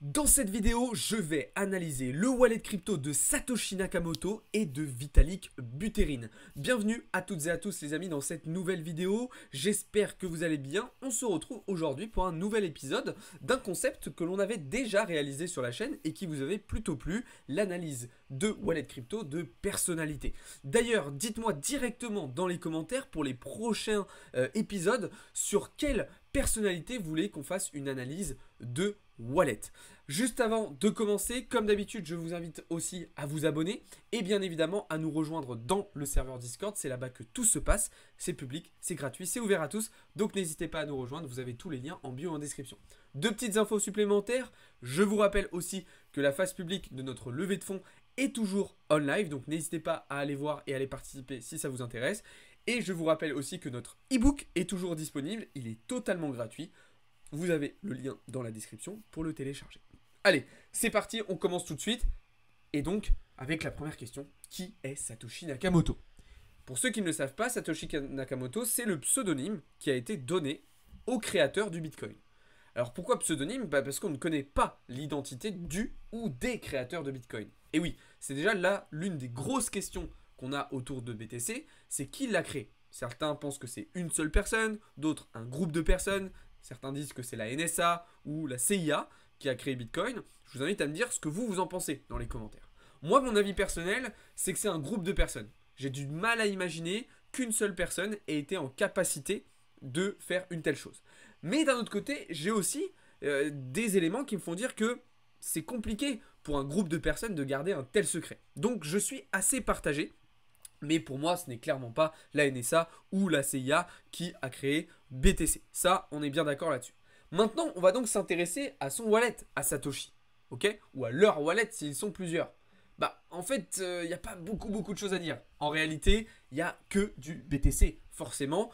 Dans cette vidéo, je vais analyser le wallet crypto de Satoshi Nakamoto et de Vitalik Buterin. Bienvenue à toutes et à tous les amis dans cette nouvelle vidéo. J'espère que vous allez bien. On se retrouve aujourd'hui pour un nouvel épisode d'un concept que l'on avait déjà réalisé sur la chaîne et qui vous avait plutôt plu, l'analyse de wallet crypto de personnalité. D'ailleurs, dites-moi directement dans les commentaires pour les prochains épisodes sur quelle personnalité vous voulez qu'on fasse une analyse de wallet. Juste avant de commencer, comme d'habitude, je vous invite aussi à vous abonner et bien évidemment à nous rejoindre dans le serveur Discord. C'est là-bas que tout se passe, c'est public, c'est gratuit, c'est ouvert à tous, donc n'hésitez pas à nous rejoindre, vous avez tous les liens en bio et en description. Deux petites infos supplémentaires, je vous rappelle aussi que la phase publique de notre levée de fonds est toujours on live, donc n'hésitez pas à aller voir et à aller participer si ça vous intéresse. Et je vous rappelle aussi que notre e-book est toujours disponible, il est totalement gratuit. Vous avez le lien dans la description pour le télécharger. Allez, c'est parti, on commence tout de suite. Et donc, avec la première question, qui est Satoshi Nakamoto? Pour ceux qui ne le savent pas, Satoshi Nakamoto, c'est le pseudonyme qui a été donné au créateur du Bitcoin. Alors pourquoi pseudonyme? Parce qu'on ne connaît pas l'identité du ou des créateurs de Bitcoin. Et oui, c'est déjà là l'une des grosses questions qu'on a autour de BTC, c'est qui l'a créé. Certains pensent que c'est une seule personne, d'autres un groupe de personnes. Certains disent que c'est la NSA ou la CIA qui a créé Bitcoin. Je vous invite à me dire ce que vous en pensez dans les commentaires. Moi, mon avis personnel, c'est que c'est un groupe de personnes. J'ai du mal à imaginer qu'une seule personne ait été en capacité de faire une telle chose. Mais d'un autre côté, j'ai aussi des éléments qui me font dire que c'est compliqué pour un groupe de personnes de garder un tel secret. Donc, je suis assez partagé. Mais pour moi, ce n'est clairement pas la NSA ou la CIA qui a créé BTC. Ça, on est bien d'accord là-dessus. Maintenant, on va donc s'intéresser à son wallet, à Satoshi. Ok? Ou à leur wallet s'ils sont plusieurs. En fait, il n'y a pas beaucoup de choses à dire. En réalité, il n'y a que du BTC. Forcément,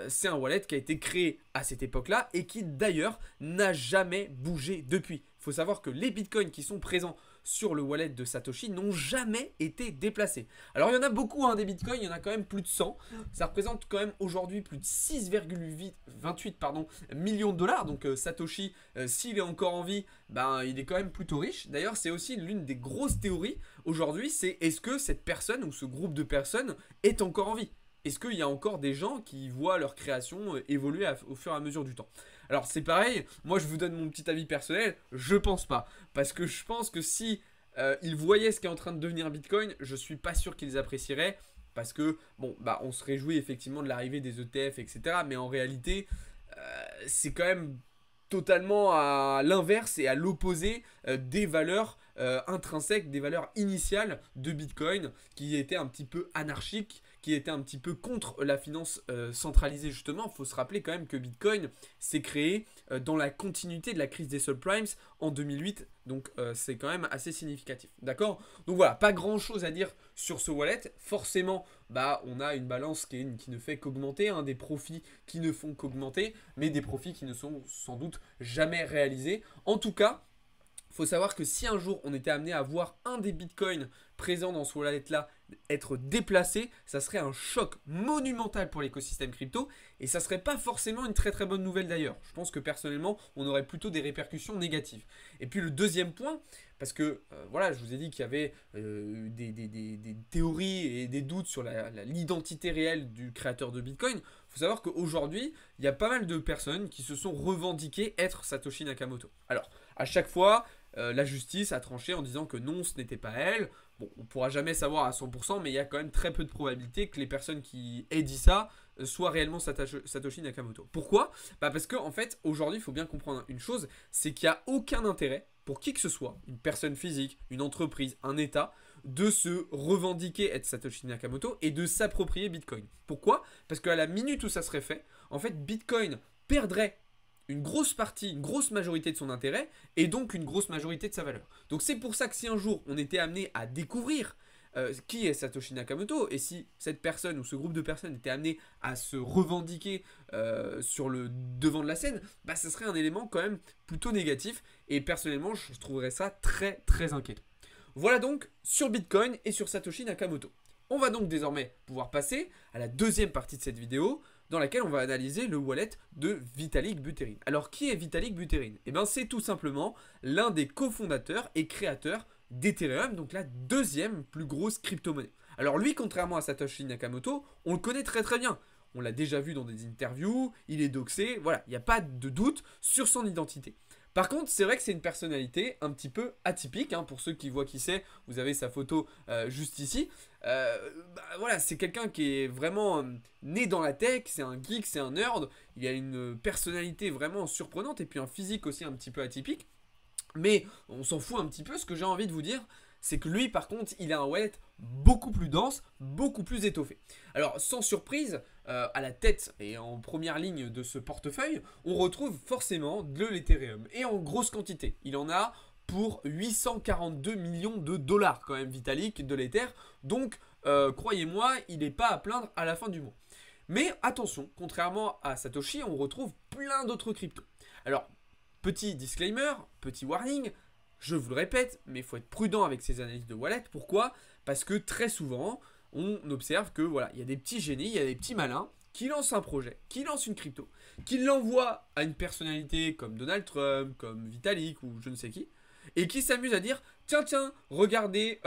c'est un wallet qui a été créé à cette époque-là et qui d'ailleurs n'a jamais bougé depuis. Il faut savoir que les bitcoins qui sont présents sur le wallet de Satoshi n'ont jamais été déplacés. Alors il y en a beaucoup des bitcoins, il y en a quand même plus de 100. Ça représente quand même aujourd'hui plus de 6,28 millions de dollars. Donc Satoshi, s'il est encore en vie, il est quand même plutôt riche. D'ailleurs c'est aussi l'une des grosses théories aujourd'hui, c'est est-ce que cette personne ou ce groupe de personnes est encore en vie? Est-ce qu'il y a encore des gens qui voient leur création évoluer au fur et à mesure du temps? Alors c'est pareil, moi je vous donne mon petit avis personnel, je pense pas. Parce que je pense que si ils voyaient ce qui est en train de devenir Bitcoin, je suis pas sûr qu'ils apprécieraient. Parce que, on se réjouit effectivement de l'arrivée des ETF, etc. Mais en réalité, c'est quand même totalement à l'inverse et à l'opposé des valeurs intrinsèques, des valeurs initiales de Bitcoin qui étaient un petit peu anarchiques, qui étaient un petit peu contre la finance centralisée justement. Il faut se rappeler quand même que Bitcoin s'est créé dans la continuité de la crise des subprimes en 2008. Donc c'est quand même assez significatif. D'accord? Donc voilà, pas grand chose à dire sur ce wallet. Forcément, on a une balance qui ne fait qu'augmenter, des profits qui ne font qu'augmenter, mais des profits qui ne sont sans doute jamais réalisés. En tout cas, il faut savoir que si un jour on était amené à voir un des bitcoins présents dans ce wallet-là être déplacé, ça serait un choc monumental pour l'écosystème crypto et ça serait pas forcément une très bonne nouvelle d'ailleurs. Je pense que personnellement, on aurait plutôt des répercussions négatives. Et puis le deuxième point, parce que je vous ai dit qu'il y avait des théories et des doutes sur l'identité réelle du créateur de Bitcoin. Il faut savoir qu'aujourd'hui, il y a pas mal de personnes qui se sont revendiquées être Satoshi Nakamoto. Alors, à chaque fois, la justice a tranché en disant que non, ce n'était pas elle. Bon, on ne pourra jamais savoir à 100%, mais il y a quand même très peu de probabilité que les personnes qui aient dit ça soient réellement Satoshi Nakamoto. Pourquoi? Parce qu'en fait, aujourd'hui, il faut bien comprendre une chose, c'est qu'il n'y a aucun intérêt pour qui que ce soit, une personne physique, une entreprise, un État, de se revendiquer être Satoshi Nakamoto et de s'approprier Bitcoin. Pourquoi? Parce qu'à la minute où ça serait fait, en fait, Bitcoin perdrait une grosse partie, une grosse majorité de son intérêt et donc une grosse majorité de sa valeur. Donc c'est pour ça que si un jour on était amené à découvrir qui est Satoshi Nakamoto et si cette personne ou ce groupe de personnes était amené à se revendiquer sur le devant de la scène, ça serait un élément quand même plutôt négatif et personnellement je trouverais ça très inquiétant. Voilà donc sur Bitcoin et sur Satoshi Nakamoto. On va donc désormais pouvoir passer à la deuxième partie de cette vidéo. dans laquelle on va analyser le wallet de Vitalik Buterin. Alors qui est Vitalik Buterin? Eh bien c'est tout simplement l'un des cofondateurs et créateurs d'Ethereum, donc la deuxième plus grosse crypto-monnaie. Alors lui, contrairement à Satoshi Nakamoto, on le connaît très très bien. On l'a déjà vu dans des interviews, il est doxé, voilà, il n'y a pas de doute sur son identité. Par contre, c'est vrai que c'est une personnalité un petit peu atypique, hein, pour ceux qui voient qui c'est, vous avez sa photo juste ici. Voilà, c'est quelqu'un qui est vraiment né dans la tech, c'est un geek, c'est un nerd, il a une personnalité vraiment surprenante et puis un physique aussi un petit peu atypique. Mais on s'en fout un petit peu, ce que j'ai envie de vous dire, c'est que lui par contre il a un wallet beaucoup plus dense, beaucoup plus étoffé. Alors sans surprise, à la tête et en première ligne de ce portefeuille, on retrouve forcément de l'Ethereum et en grosse quantité. Il en a pour 842 millions de dollars quand même Vitalik de l'Ether, donc croyez-moi, il n'est pas à plaindre à la fin du mois. Mais attention, contrairement à Satoshi, on retrouve plein d'autres cryptos. Alors, petit disclaimer, petit warning, je vous le répète, mais il faut être prudent avec ces analyses de wallet. Pourquoi? Parce que très souvent, on observe que voilà, il y a des petits génies, il y a des petits malins qui lancent un projet, qui lancent une crypto, qui l'envoient à une personnalité comme Donald Trump, comme Vitalik ou je ne sais qui, et qui s'amusent à dire tiens, regardez,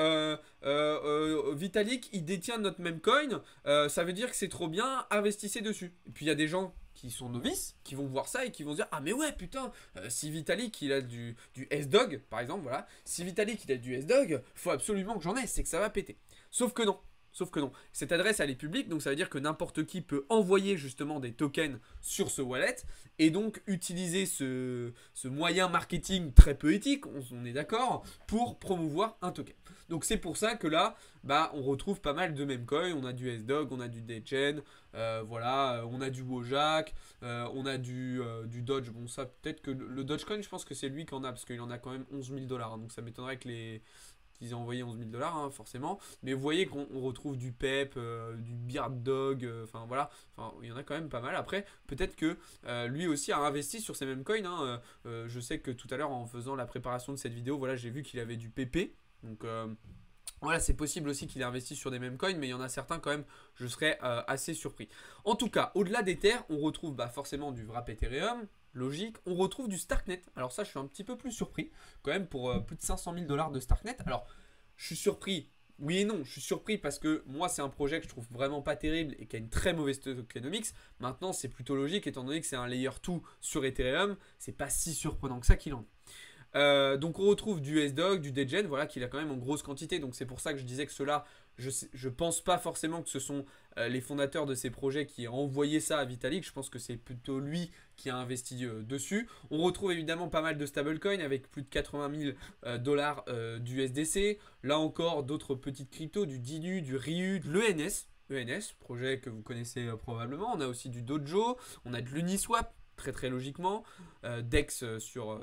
Vitalik, il détient notre même coin, ça veut dire que c'est trop bien, investissez dessus. Et puis il y a des gens qui sont novices, qui vont voir ça et qui vont se dire ah mais ouais putain, si Vitalik il a du S-Dog par exemple, voilà, si Vitalik il a du S-Dog, faut absolument que j'en ai, c'est que ça va péter. Sauf que non. Sauf que non, cette adresse elle est publique, donc ça veut dire que n'importe qui peut envoyer justement des tokens sur ce wallet et donc utiliser ce moyen marketing très peu éthique, on est d'accord, pour promouvoir un token. Donc c'est pour ça que là, on retrouve pas mal de memecoins, on a du S-Dog, on a du Degen, voilà, on a du Wojak, on a du Dodge, bon ça peut-être que le Dogecoin je pense que c'est lui qui en a, parce qu'il en a quand même 11 000 $, donc ça m'étonnerait que qu'ils aient envoyé 11 000 $, hein, forcément. Mais vous voyez qu'on retrouve du PEP, du Beard Dog, enfin voilà, il y en a quand même pas mal. Après, peut-être que lui aussi a investi sur ces mêmes coins. Hein. Je sais que tout à l'heure, en faisant la préparation de cette vidéo, voilà, j'ai vu qu'il avait du PP. Donc voilà, c'est possible aussi qu'il ait investi sur des mêmes coins, mais il y en a certains quand même, je serais assez surpris. En tout cas, au-delà d'Ether, on retrouve forcément du wrap Ethereum, logique. On retrouve du Starknet. Alors ça, je suis un petit peu plus surpris, quand même, pour plus de 500 000 $ de Starknet. Alors, je suis surpris, oui et non. Je suis surpris parce que moi, c'est un projet que je trouve vraiment pas terrible et qui a une très mauvaise tokenomics. Maintenant, c'est plutôt logique, étant donné que c'est un layer 2 sur Ethereum. C'est pas si surprenant que ça qu'il en est. Donc on retrouve du S-Dog, du Degen, voilà, qu'il a quand même en grosse quantité. Donc c'est pour ça que je disais que ceux-là, je pense pas forcément que ce sont les fondateurs de ces projets qui ont envoyé ça à Vitalik. Je pense que c'est plutôt lui qui a investi dessus. On retrouve évidemment pas mal de stablecoins avec plus de 80 000 $ du SDC. Là encore, d'autres petites cryptos, du DINU, du RIU, de l'ENS. ENS, projet que vous connaissez probablement. On a aussi du Dojo, on a de l'Uniswap. Très très logiquement, DEX sur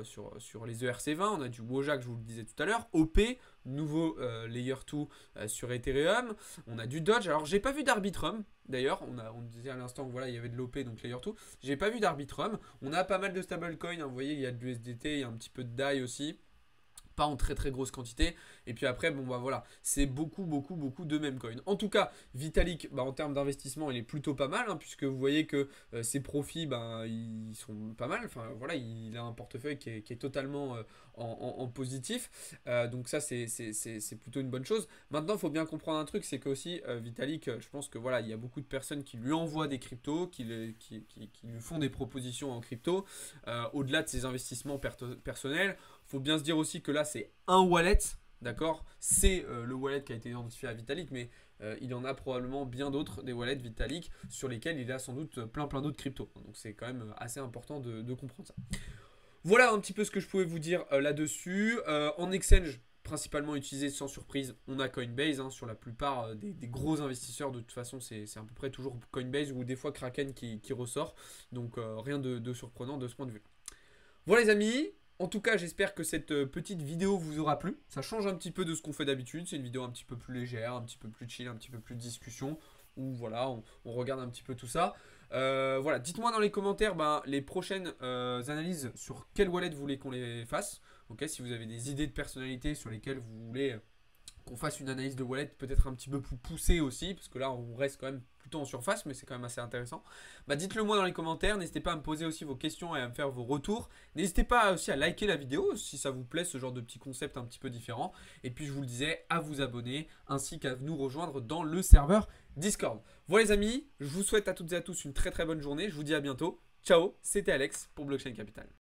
les ERC20, on a du Wojak, je vous le disais tout à l'heure, OP, nouveau Layer 2 sur Ethereum, on a du Dodge, alors j'ai pas vu d'Arbitrum, d'ailleurs, on disait à l'instant que voilà, il y avait de l'OP, donc Layer 2, j'ai pas vu d'Arbitrum, on a pas mal de stablecoins, hein, vous voyez, il y a de l'USDT, il y a un petit peu de DAI aussi, pas en très très grosse quantité, et puis après bon voilà, c'est beaucoup de memecoins. En tout cas Vitalik, en termes d'investissement il est plutôt pas mal, hein, puisque vous voyez que ses profits ils sont pas mal, enfin voilà, il a un portefeuille qui est totalement en positif, donc ça c'est plutôt une bonne chose. Maintenant il faut bien comprendre un truc, c'est que aussi Vitalik, je pense que voilà, il y a beaucoup de personnes qui lui envoient des cryptos, qui lui font des propositions en crypto, au-delà de ses investissements personnels. Faut bien se dire aussi que là c'est un wallet, d'accord, c'est le wallet qui a été identifié à Vitalik, mais il en a probablement bien d'autres, des wallets Vitalik, sur lesquels il a sans doute plein d'autres cryptos. Donc c'est quand même assez important de comprendre ça. Voilà un petit peu ce que je pouvais vous dire là-dessus. En exchange, principalement utilisé sans surprise, on a Coinbase, hein, sur la plupart des gros investisseurs. De toute façon, c'est à peu près toujours Coinbase ou des fois Kraken qui ressort. Donc rien de surprenant de ce point de vue. Voilà les amis. En tout cas, j'espère que cette petite vidéo vous aura plu. Ça change un petit peu de ce qu'on fait d'habitude. C'est une vidéo un petit peu plus légère, un petit peu plus chill, un petit peu plus de discussion. Où voilà, on regarde un petit peu tout ça. Voilà, dites-moi dans les commentaires les prochaines analyses sur quelle wallet vous voulez qu'on les fasse. Ok, si vous avez des idées de personnalité sur lesquelles vous voulez qu'on fasse une analyse de wallet peut-être un petit peu plus poussée aussi, parce que là on reste quand même plutôt en surface, mais c'est quand même assez intéressant. Bah dites-le moi dans les commentaires, n'hésitez pas à me poser aussi vos questions et à me faire vos retours. N'hésitez pas aussi à liker la vidéo si ça vous plaît, ce genre de petit concept un petit peu différent. Et puis je vous le disais, à vous abonner, ainsi qu'à nous rejoindre dans le serveur Discord. Voilà les amis, je vous souhaite à toutes et à tous une très très bonne journée, je vous dis à bientôt. Ciao, c'était Alex pour Blockchain Capital.